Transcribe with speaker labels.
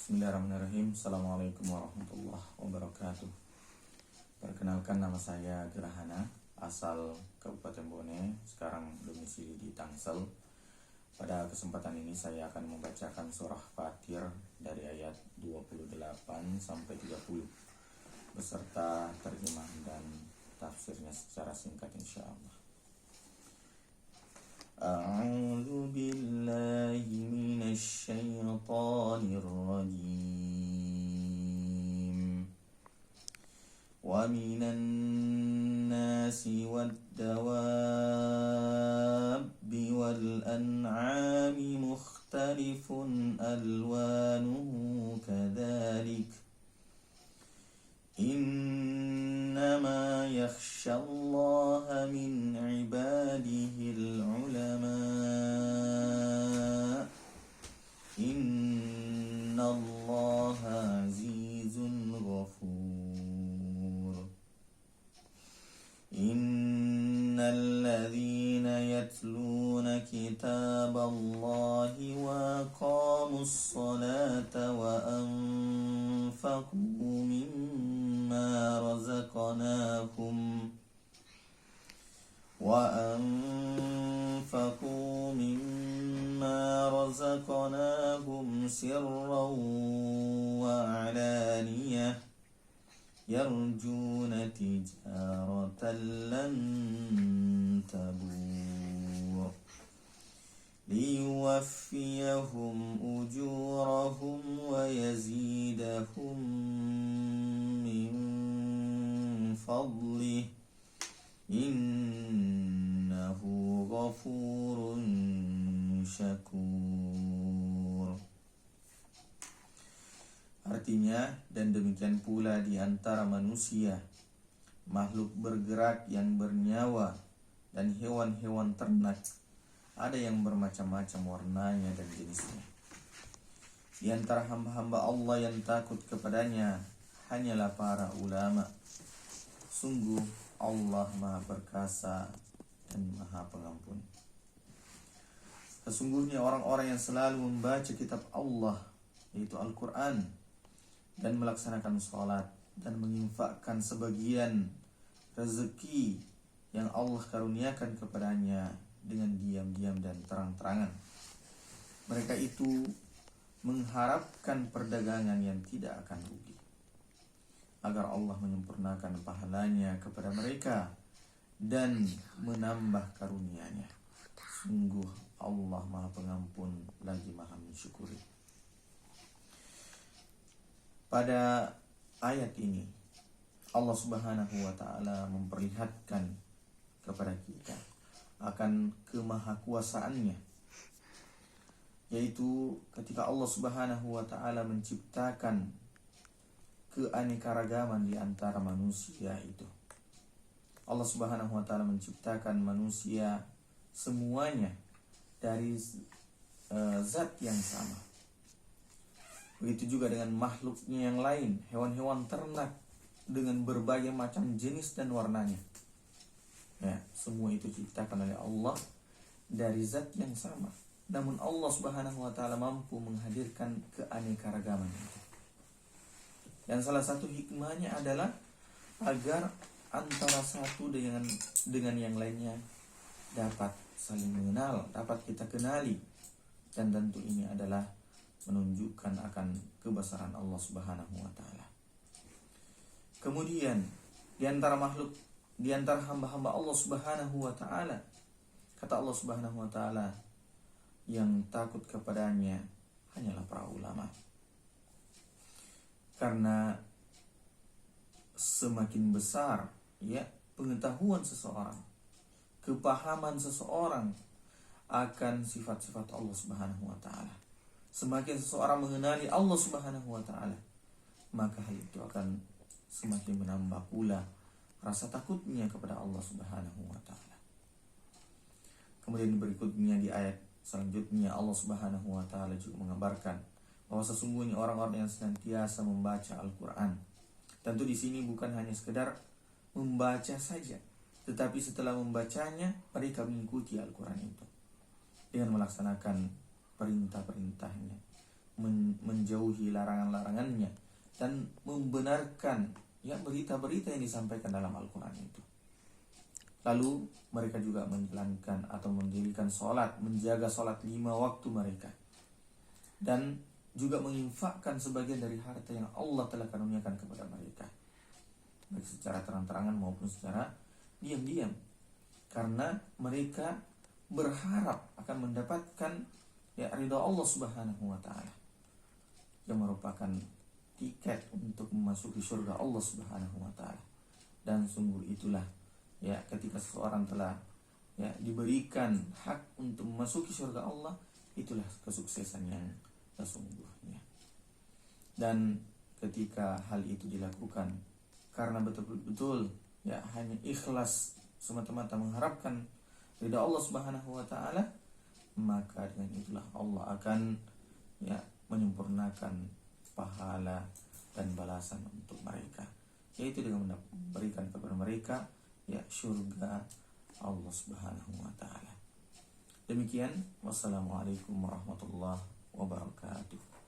Speaker 1: Bismillahirrahmanirrahim. Assalamualaikum warahmatullahi wabarakatuh. Perkenalkan, nama saya Gerahana, asal Kabupaten Bone, sekarang domisili di Tangsel. Pada kesempatan ini saya akan membacakan surah Fatir dari ayat 28 sampai 30 beserta terjemahan dan tafsirnya secara singkat insyaallah. A'udzu billahi minasy syaithanir rajim. Wa minan nasi wad-dawabbi wal an'ami mukhtalifun alwanuhu kadzalik. Innama yakhshallaha min ibadihil ulama. Innallaha azizun ghafur. Innal ladzina yatluna kitaballahi wa aqamus salata wa anfaqu مما رزقناهم سرا وعلانية يرجون تجارة لن تبور ليوفيهم أجورهم ويزيدهم من فضله innahu ghafurun syakur. Artinya, dan demikian pula di antara manusia, makhluk bergerak yang bernyawa, dan hewan-hewan ternak, ada yang bermacam-macam warnanya dan jenisnya. Di antara hamba-hamba Allah yang takut kepadanya hanyalah para ulama. Sungguh Allah Maha Perkasa dan Maha Pengampun. Sesungguhnya orang-orang yang selalu membaca kitab Allah, yaitu Al-Quran, dan melaksanakan sholat dan menginfakkan sebagian rezeki yang Allah karuniakan kepadanya dengan diam-diam dan terang-terangan. Mereka itu mengharapkan perdagangan yang tidak akan rugi, agar Allah menyempurnakan pahalanya kepada mereka dan menambah karunia-Nya. Sungguh Allah Maha Pengampun lagi Maha Mensyukuri. Pada ayat ini Allah Subhanahu wa taala memperlihatkan kepada kita akan kemahakuasaannya, yaitu ketika Allah Subhanahu wa taala menciptakan keanekaragaman di antara manusia itu. Allah Subhanahu wa taala menciptakan manusia semuanya dari zat yang sama. Begitu juga dengan makhluknya yang lain, hewan-hewan ternak dengan berbagai macam jenis dan warnanya. Ya, semua itu diciptakan oleh Allah dari zat yang sama. Namun Allah Subhanahu wa taala mampu menghadirkan keanekaragaman itu. Dan salah satu hikmahnya adalah agar antara satu dengan yang lainnya dapat saling mengenal, dapat kita kenali. Dan tentu ini adalah menunjukkan akan kebesaran Allah Subhanahu wa taala. Kemudian di antara hamba-hamba Allah Subhanahu wa taala, kata Allah Subhanahu wa taala, yang takut kepadanya hanyalah para ulama. Karena semakin besar pengetahuan seseorang, kepahaman seseorang akan sifat-sifat Allah Subhanahu wa taala, semakin seseorang mengenali Allah Subhanahu wa taala, maka hal itu akan semakin menambah pula rasa takutnya kepada Allah Subhanahu wa taala. Kemudian berikutnya di ayat selanjutnya Allah Subhanahu wa taala juga mengabarkan bahwa sesungguhnya orang-orang yang senantiasa membaca Al-Quran. Tentu di sini bukan hanya sekedar membaca saja, tetapi setelah membacanya mereka mengikuti Al-Quran itu dengan melaksanakan perintah-perintahnya menjauhi larangan-larangannya dan membenarkan ya berita-berita yang disampaikan dalam Al-Quran itu. Lalu mereka juga menjalankan atau mendirikan sholat, menjaga sholat 5 waktu mereka, dan juga menginfakkan sebagian dari harta yang Allah telah karuniakan kepada mereka, baik secara terang-terangan maupun secara diam-diam, karena mereka berharap akan mendapatkan ya ridha Allah Subhanahu wa taala, yang merupakan tiket untuk memasuki surga Allah Subhanahu wa taala. Dan sungguh itulah ya ketika seseorang telah ya diberikan hak untuk memasuki surga Allah, itulah kesuksesan yang sesungguhnya. Dan ketika hal itu dilakukan karena betul-betul ya hanya ikhlas semata-mata mengharapkan ridha Allah Subhanahu wa taala, maka dengan itulah Allah akan ya menyempurnakan pahala dan balasan untuk mereka, yaitu dengan memberikan kepada mereka ya surga Allah Subhanahu wa taala. Demikian, wassalamualaikum warahmatullahi wabarakatuh.